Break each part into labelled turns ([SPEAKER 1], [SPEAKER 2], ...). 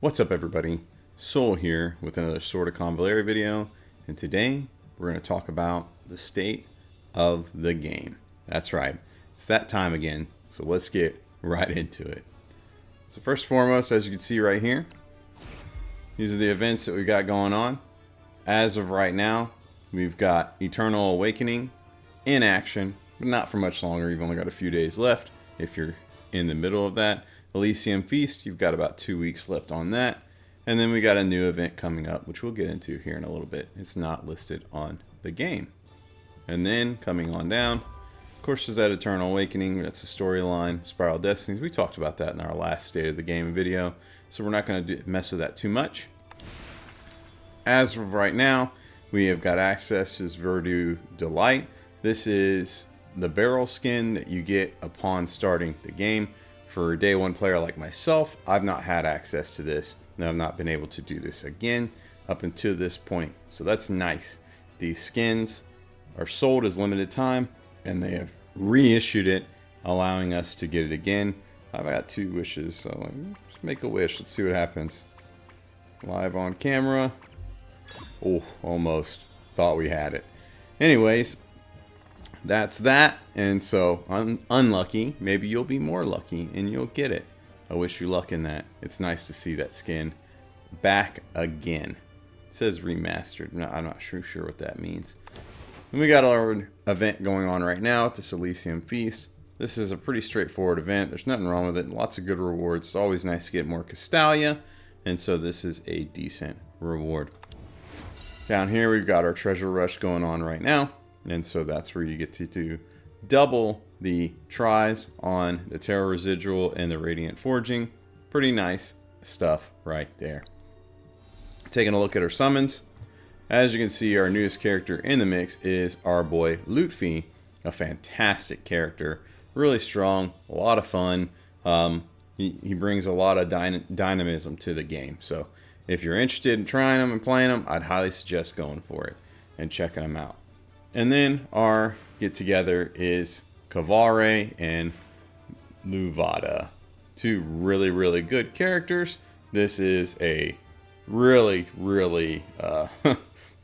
[SPEAKER 1] What's up everybody, Soul here with another sort of Convallaria video, and today we're going to talk about the state of the game. That's right, it's that time again, so let's get right into it. So first and foremost, as you can see right here, these are the events that we've got going on. As of right now, we've got Eternal Awakening in action, but not for much longer. You've only got a few days left if you're in the middle of that. Castellia Feast, you've got about 2 weeks left on that. And then we got a new event coming up, which we'll get into here in a little bit. It's not listed on the game. And then coming on down, of course, there's that Eternal Awakening. That's a storyline, Spiral Destinies. We talked about that in our last State of the Game video, so we're not going to mess with that too much. As of right now, we have got access to this Verdue Delight. This is the barrel skin that you get upon starting the game. For a day one player like myself, I've not had access to this, and I've not been able to do this again up until this point. So that's nice. These skins are sold as limited time, and they have reissued it, allowing us to get it again. I've got 2 wishes, so let's make a wish. Let's see what happens. Live on camera. Oh, almost. Thought we had it. Anyways, that's that. And so, unlucky. Maybe you'll be more lucky and you'll get it. I wish you luck in that. It's nice to see that skin back again. It says remastered. I'm not sure what that means. And we got our event going on right now at the Castellia Feast. This is a pretty straightforward event. There's nothing wrong with it. Lots of good rewards. It's always nice to get more Castellia. And so this is a decent reward. Down here we've got our treasure rush going on right now. And so that's where you get to do double the tries on the Terror Residual and the Radiant Forging. Pretty nice stuff right there. Taking a look at our summons. As you can see, our newest character in the mix is our boy Lutfi. A fantastic character. Really strong. A lot of fun. He brings a lot of dynamism to the game. So if you're interested in trying him and playing him, I'd highly suggest going for it and checking him out. And then our get together is Convallaria and Luvada. 2 really good characters. This is a really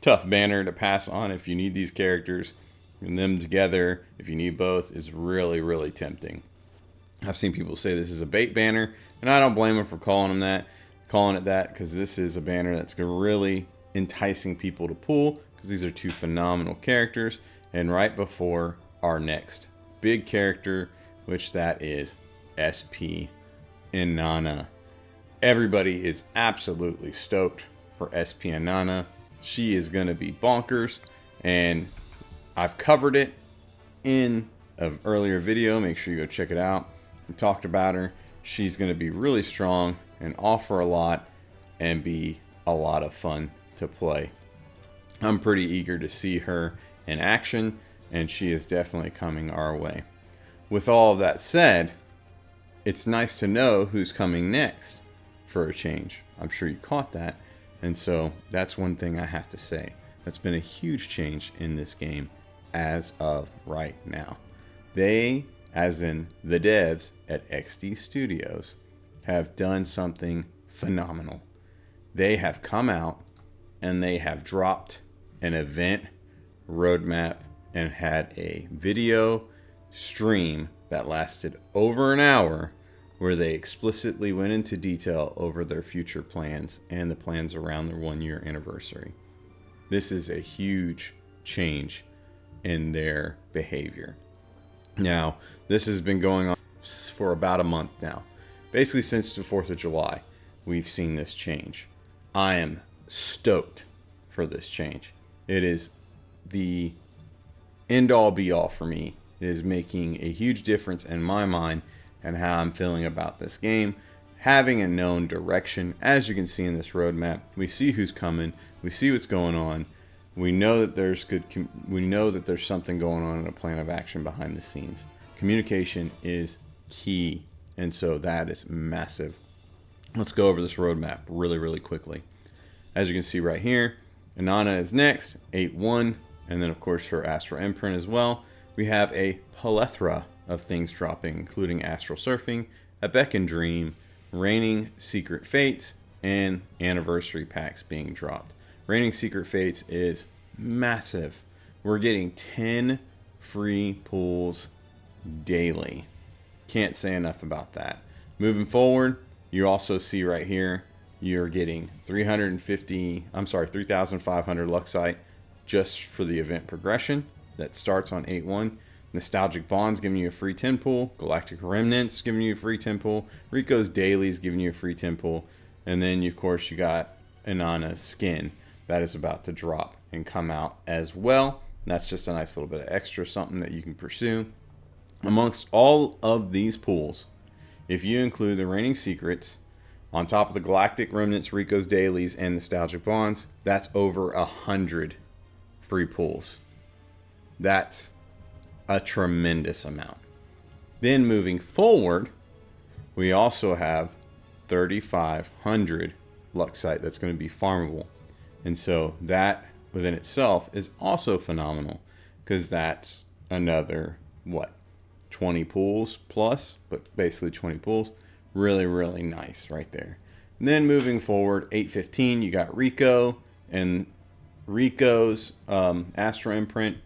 [SPEAKER 1] tough banner to pass on if you need these characters. And them together, if you need both, is really tempting. I've seen people say this is a bait banner, and I don't blame them for calling it that, because this is a banner that's really enticing people to pull, because these are 2 phenomenal characters. And right before our next big character, which that is SP Inanna. Everybody is absolutely stoked for SP Inanna. She is going to be bonkers, and I've covered it in an earlier video. Make sure you go check it out. We talked about her. She's going to be really strong and offer a lot and be a lot of fun to play. I'm pretty eager to see her in action, and she is definitely coming our way. With all of that said, it's nice to know who's coming next for a change. I'm sure you caught that, and so that's one thing I have to say. That's been a huge change in this game as of right now. They, as in the devs at XD Studios, have done something phenomenal. They have come out and they have dropped an event roadmap and had a video stream that lasted over an hour, where they explicitly went into detail over their future plans and the plans around their 1-year anniversary. This is a huge change in their behavior. Now, this has been going on for about a month now. Basically since the 4th of July, we've seen this change. I am stoked for this change. It is the end-all be-all for me. It is making a huge difference in my mind and how I'm feeling about this game. Having a known direction, as you can see in this roadmap, we see who's coming, we see what's going on, we know that there's something going on in a plan of action behind the scenes. Communication is key, and so that is massive. Let's go over this roadmap really quickly. As you can see right here, Inanna is next, 8-1, and then of course her Astral Imprint as well. We have a plethora of things dropping, including Astral Surfing, A Beck and Dream, Reigning Secret Fates, and anniversary packs being dropped. Reigning Secret Fates is massive. We're getting 10 free pulls daily. Can't say enough about that. Moving forward, you also see right here, you're getting 3,500 Luxite just for the event progression that starts on 8/1. Nostalgic Bonds giving you a free 10 pull. Galactic Remnants giving you a free 10 pull. Rico's Dailies giving you a free 10 pull. And then, of course, you got Inanna's skin that is about to drop and come out as well. And that's just a nice little bit of extra something that you can pursue. Amongst all of these pulls, if you include the Reigning Secrets, on top of the Galactic Remnants, Rico's Dailies, and Nostalgic Bonds, that's over 100 free pulls. That's a tremendous amount. Then moving forward, we also have 3,500 Luxite that's going to be farmable. And so that within itself is also phenomenal, because that's another, 20 pulls plus, but basically 20 pulls. Really, really nice right there. And then moving forward, 8/15, you got Rico and Rico's Astro Imprint.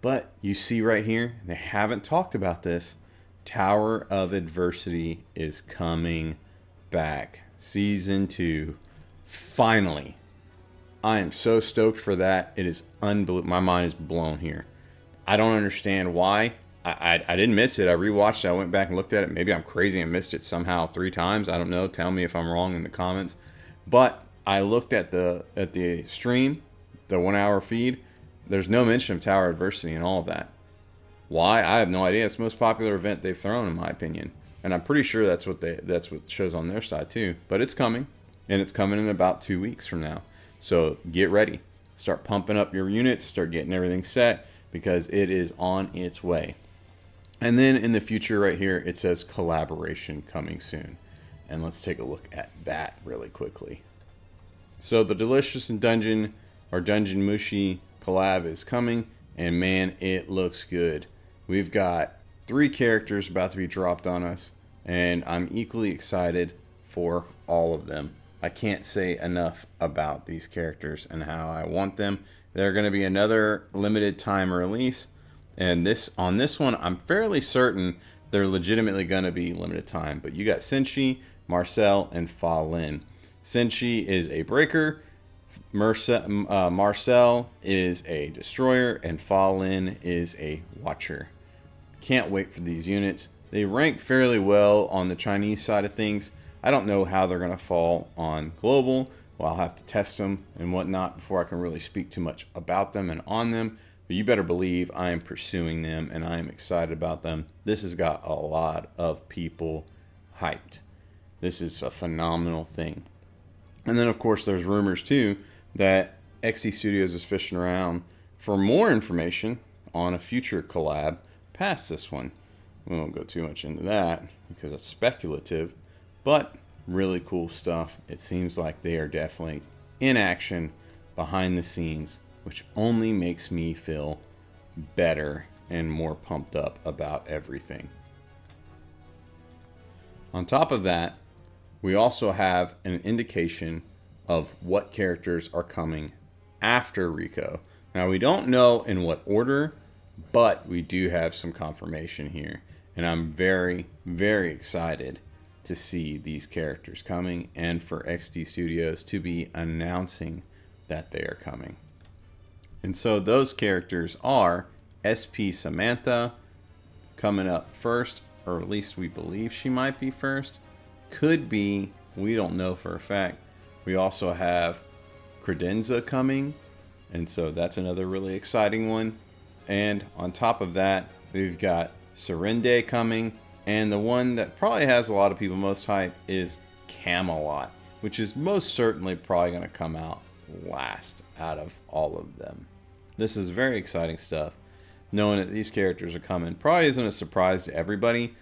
[SPEAKER 1] But you see right here, they haven't talked about this. Tower of Adversity is coming back. Season 2. Finally. I am so stoked for that. It is unbelievable. My mind is blown here. I don't understand why. I didn't miss it. I rewatched it. I went back and looked at it. Maybe I'm crazy and missed it somehow 3 times. I don't know. Tell me if I'm wrong in the comments. But I looked at the stream, the 1 hour feed. There's no mention of Tower Adversity and all of that. Why? I have no idea. It's the most popular event they've thrown, in my opinion. And I'm pretty sure that's what shows on their side too. But it's coming. And it's coming in about 2 weeks from now. So get ready. Start pumping up your units. Start getting everything set, because it is on its way. And then in the future right here, it says collaboration coming soon. And let's take a look at that really quickly. So the Delicious and Dungeon Mushi collab is coming, and man, it looks good. We've got 3 characters about to be dropped on us, and I'm equally excited for all of them. I can't say enough about these characters and how I want them. They're going to be another limited time release. And on this one, I'm fairly certain they're legitimately going to be limited time. But you got Senshi, Marcel, and Fa Lin. Senshi is a breaker, Marcel is a destroyer, and Fa Lin is a watcher. Can't wait for these units. They rank fairly well on the Chinese side of things. I don't know how they're going to fall on global. Well, I'll have to test them and whatnot before I can really speak too much about them and on them. But you better believe I am pursuing them, and I am excited about them. This has got a lot of people hyped. This is a phenomenal thing. And then, of course, there's rumors, too, that XD Studios is fishing around for more information on a future collab past this one. We won't go too much into that because it's speculative, but really cool stuff. It seems like they are definitely in action behind the scenes, which only makes me feel better and more pumped up about everything. On top of that, we also have an indication of what characters are coming after Rico. Now, we don't know in what order, but we do have some confirmation here. And I'm very, very excited to see these characters coming and for XD Studios to be announcing that they are coming. And so those characters are SP Samantha coming up first, or at least we believe she might be first. Could be, we don't know for a fact. We also have Credenza coming, and so that's another really exciting one. And on top of that, we've got Serende coming, and the one that probably has a lot of people most hype is Camelot, which is most certainly probably going to come out last out of all of them. This is very exciting stuff. Knowing that these characters are coming probably isn't a surprise to everybody,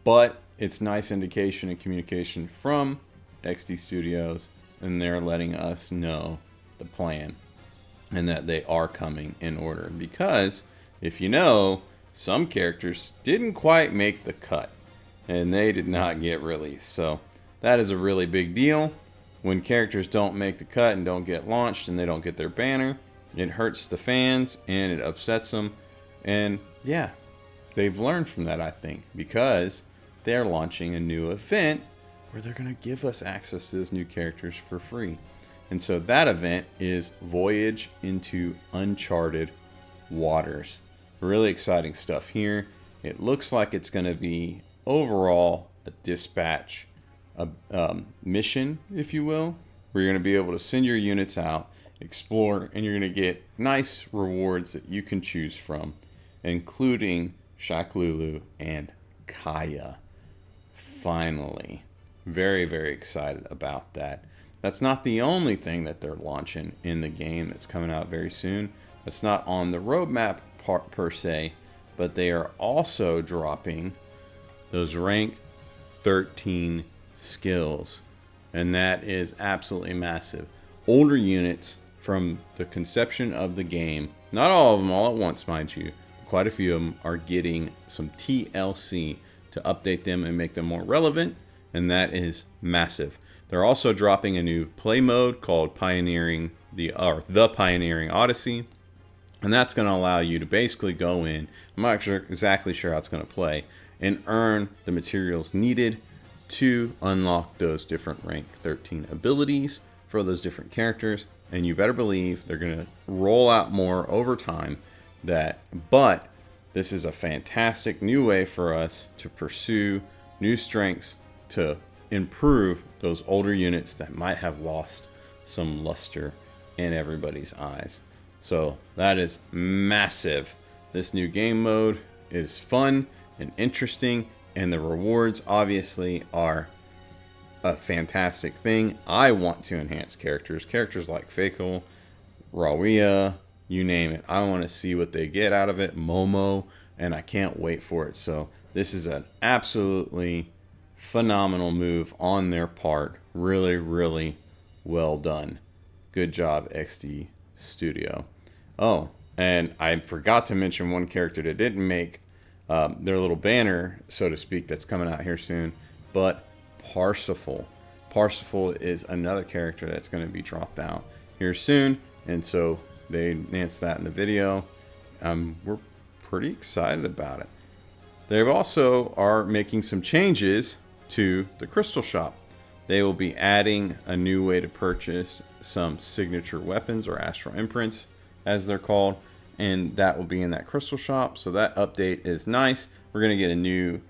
[SPEAKER 1] but it's nice indication and communication from XD Studios, and they're letting us know the plan and that they are coming in order. Because if you know, some characters didn't quite make the cut and they did not get released. So that is a really big deal. when characters don't make the cut and don't get launched and they don't get their banner, it hurts the fans and it upsets them. And yeah, they've learned from that, I think, because they're launching a new event where they're going to give us access to those new characters for free. And so that event is Voyage into Uncharted Waters. Really exciting stuff here. It looks like it's going to be overall a dispatch mission, if you will, where you're going to be able to send your units out, explore, and you're going to get nice rewards that you can choose from, including Shaklulu and Kaya. Finally. Very, very excited about that. That's not the only thing that they're launching in the game that's coming out very soon. That's not on the roadmap part per se, but they are also dropping those rank 13 skills. And that is absolutely massive. Older units from the conception of the game, not all of them all at once, mind you, quite a few of them are getting some TLC to update them and make them more relevant, and that is massive. They're also dropping a new play mode called Pioneering the Pioneering Odyssey, and that's going to allow you to basically go in, I'm not exactly sure how it's going to play, and earn the materials needed to unlock those different rank 13 abilities for those different characters. And you better believe they're going to roll out more over time. But this is a fantastic new way for us to pursue new strengths to improve those older units that might have lost some luster in everybody's eyes. So that is massive. This new game mode is fun and interesting, and the rewards obviously are a fantastic thing. I want to enhance characters like Fakel, Rawia, you name it. I want to see what they get out of it, Momo, and I can't wait for it. So this is an absolutely phenomenal move on their part. Really, really well done. Good job, XD Studio. Oh, and I forgot to mention one character that didn't make their little banner, so to speak, that's coming out here soon, but Parsifal. Parsifal is another character that's going to be dropped out here soon, and so they announced that in the video. We're pretty excited about it. They also are making some changes to the Crystal Shop. They will be adding a new way to purchase some signature weapons, or astral imprints as they're called, and that will be in that Crystal Shop. So that update is nice. We're going to get a new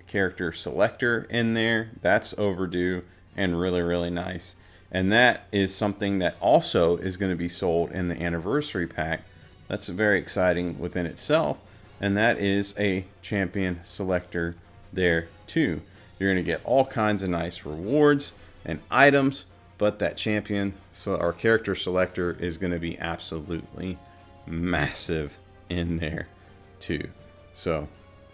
[SPEAKER 1] character selector in there. That's overdue and really, really nice. And that is something that also is going to be sold in the anniversary pack. That's very exciting within itself. And that is a champion selector there too. You're going to get all kinds of nice rewards and items, but that champion, so our character selector, is going to be absolutely massive in there too. So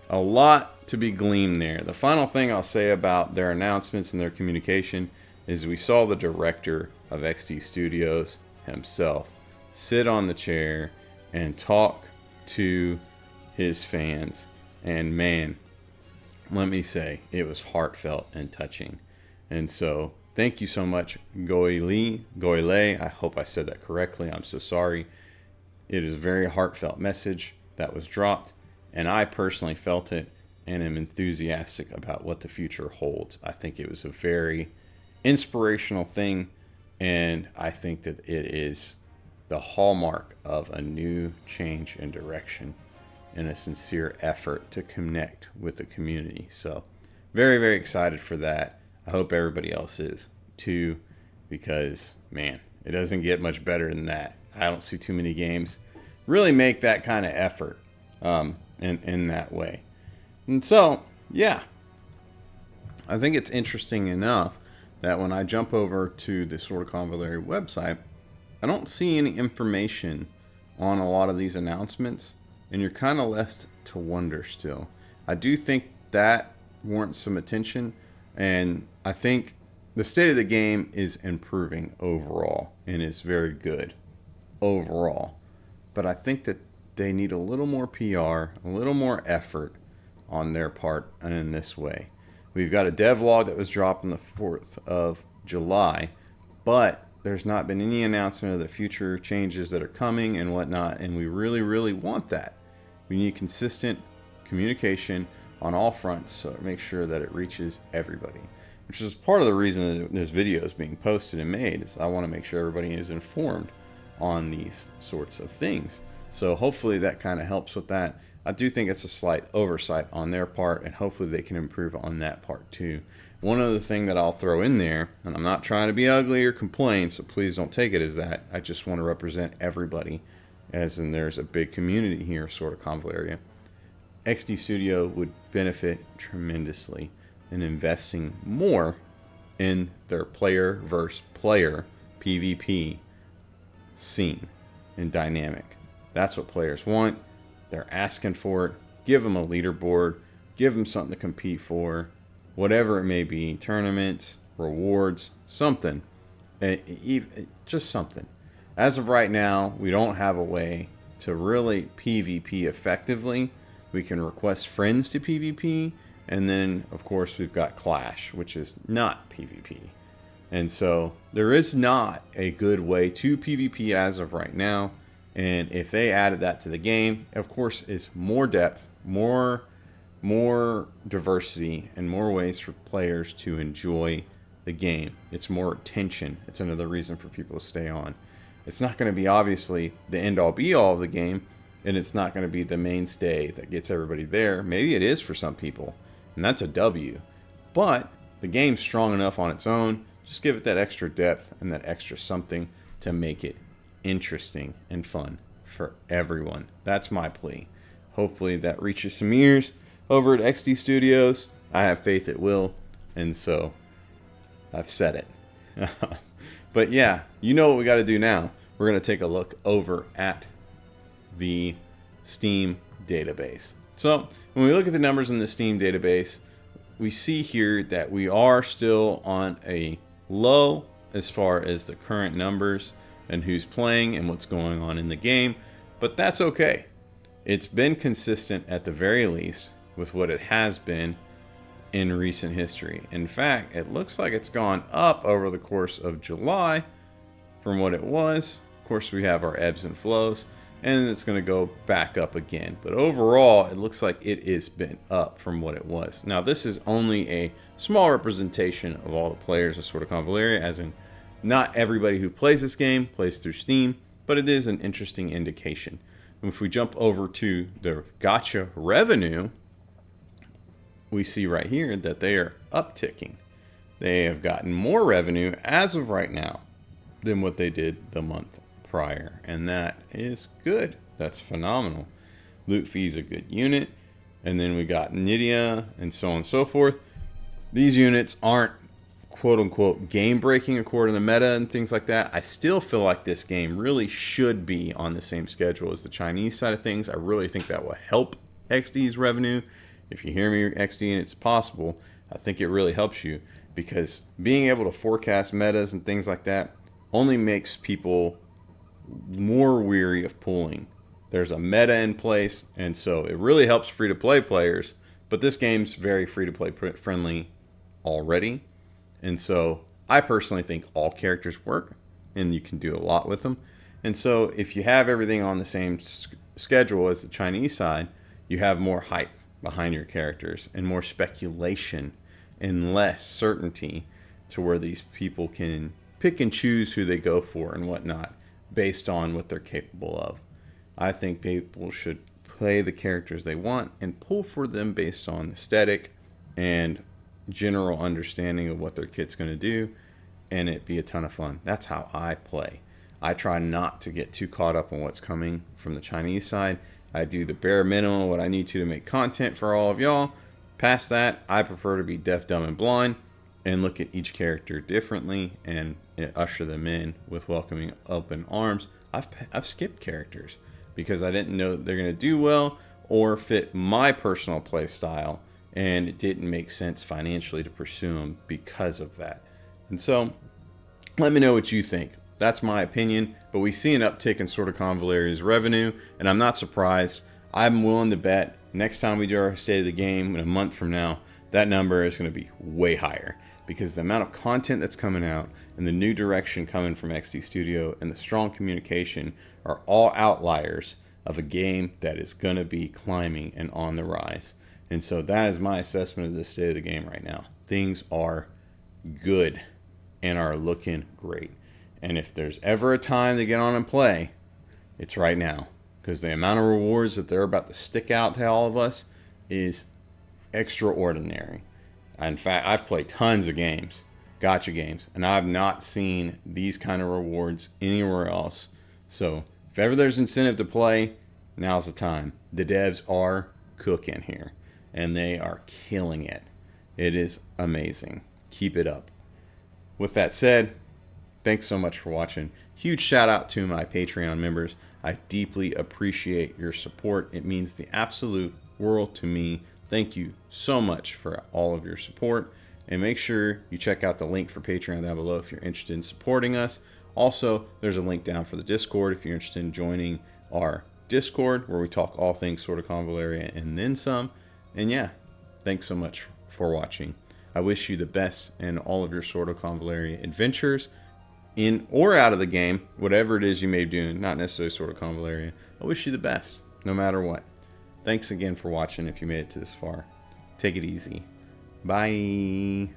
[SPEAKER 1] a lot to be gleaned there. The final thing I'll say about their announcements and their communication is we saw the director of XD Studios himself sit on the chair and talk to his fans, and man, let me say, it was heartfelt and touching. And so thank you so much, Goyle. I hope I said that correctly. I'm so sorry. It is a very heartfelt message that was dropped, and I personally felt it and am enthusiastic about what the future holds. I think it was a very inspirational thing, and I think that it is the hallmark of a new change in direction and a sincere effort to connect with the community. So very, very excited for that. I hope everybody else is too, because man, it doesn't get much better than that. I don't see too many games really make that kind of effort in that way. And so, yeah, I think it's interesting enough that when I jump over to the Sword of Convallaria website, I don't see any information on a lot of these announcements, and you're kind of left to wonder still. I do think that warrants some attention, and I think the state of the game is improving overall and is very good overall. But I think that they need a little more PR, a little more effort on their part and in this way. We've got a devlog that was dropped on the 4th of July, but there's not been any announcement of the future changes that are coming and whatnot, and we really, really want that. We need consistent communication on all fronts, so make sure that it reaches everybody, which is part of the reason that this video is being posted and made, is I want to make sure everybody is informed on these sorts of things. So hopefully that kind of helps with that. I do think it's a slight oversight on their part, and hopefully they can improve on that part too. One other thing that I'll throw in there, and I'm not trying to be ugly or complain, so please don't take it as that. I just want to represent everybody, as in there's a big community here, sort of Convallaria. XD Studio would benefit tremendously in investing more in their player versus player PvP scene and dynamic. That's what players want. They're asking for it. Give them a leaderboard. Give them something to compete for. Whatever it may be, tournaments, rewards, something, just something. As of right now, we don't have a way to really PvP effectively. We can request friends to PvP, and then of course we've got Clash, which is not PvP. And so there is not a good way to PvP as of right now. And if they added that to the game, of course, it's more depth, more diversity, and more ways for players to enjoy the game. It's more attention. It's another reason for people to stay on. It's not going to be obviously the end-all be-all of the game, and it's not going to be the mainstay that gets everybody there. Maybe it is for some people, and that's a W. But the game's strong enough on its own. Just give it that extra depth and that extra something to make it interesting and fun for everyone. That's my plea. Hopefully that reaches some ears over at XD Studios. I have faith it will, and so I've said it. But yeah, you know what we got to do now. We're going to take a look over at the Steam database. So when we look at the numbers in the Steam database, we see here that we are still on a low as far as the current numbers and who's playing and what's going on in the game, but that's okay. It's been consistent at the very least with what it has been in recent history. In fact, it looks like it's gone up over the course of July from what it was. Of course, we have our ebbs and flows, and it's going to go back up again. But overall, it looks like it has been up from what it was. Now, this is only a small representation of all the players of Sword of Convallaria, as in not everybody who plays this game plays through Steam, but it is an interesting indication. And if we jump over to the gacha revenue, we see right here that they are upticking. They have gotten more revenue as of right now than what they did the month prior, and that is good. That's phenomenal. Loot fee is a good unit, and then we got Nydia and so on and so forth. These units aren't quote-unquote game-breaking according to meta and things like that. I still feel like this game really should be on the same schedule as the Chinese side of things. I really think that will help XD's revenue. If you hear me, XD, and it's possible, I think it really helps you, because being able to forecast metas and things like that only makes people more weary of pulling. There's a meta in place, and so it really helps free-to-play players, but this game's very free-to-play friendly already. And so I personally think all characters work, and you can do a lot with them. And so if you have everything on the same schedule as the Chinese side, you have more hype behind your characters and more speculation and less certainty, to where these people can pick and choose who they go for and whatnot based on what they're capable of. I think people should play the characters they want and pull for them based on aesthetic and general understanding of what their kid's going to do, and it be a ton of fun. That's how I play. I try not to get too caught up on what's coming from the Chinese side. I do the bare minimum, what I need to make content for all of y'all. Past that, I prefer to be deaf, dumb, and blind and look at each character differently and usher them in with welcoming open arms. I've skipped characters because I didn't know that they're going to do well or fit my personal play style, and it didn't make sense financially to pursue them because of that. And so, let me know what you think. That's my opinion, but we see an uptick in Sword of Convallaria's revenue, and I'm not surprised. I'm willing to bet next time we do our State of the Game in a month from now, that number is going to be way higher. because the amount of content that's coming out and the new direction coming from XD Studio and the strong communication are all outliers of a game that is going to be climbing and on the rise. And so that is my assessment of the state of the game right now. Things are good and are looking great. And if there's ever a time to get on and play, it's right now. Because the amount of rewards that they're about to stick out to all of us is extraordinary. In fact, I've played tons of games, gacha games, and I've not seen these kind of rewards anywhere else. So if ever there's incentive to play, now's the time. The devs are cooking here, and they are killing it. It is amazing. Keep it up. With that said, thanks so much for watching. Huge shout out to my Patreon members. I deeply appreciate your support. It means the absolute world to me. Thank you so much for all of your support. And make sure you check out the link for Patreon down below if you're interested in supporting us. Also, there's a link down for the Discord if you're interested in joining our Discord, where we talk all things sort of Convallaria and then some. And yeah, thanks so much for watching. I wish you the best in all of your sort of Convallaria adventures, in or out of the game, whatever it is you may be doing, not necessarily sort of Convallaria. I wish you the best, no matter what. Thanks again for watching if you made it to this far. Take it easy. Bye.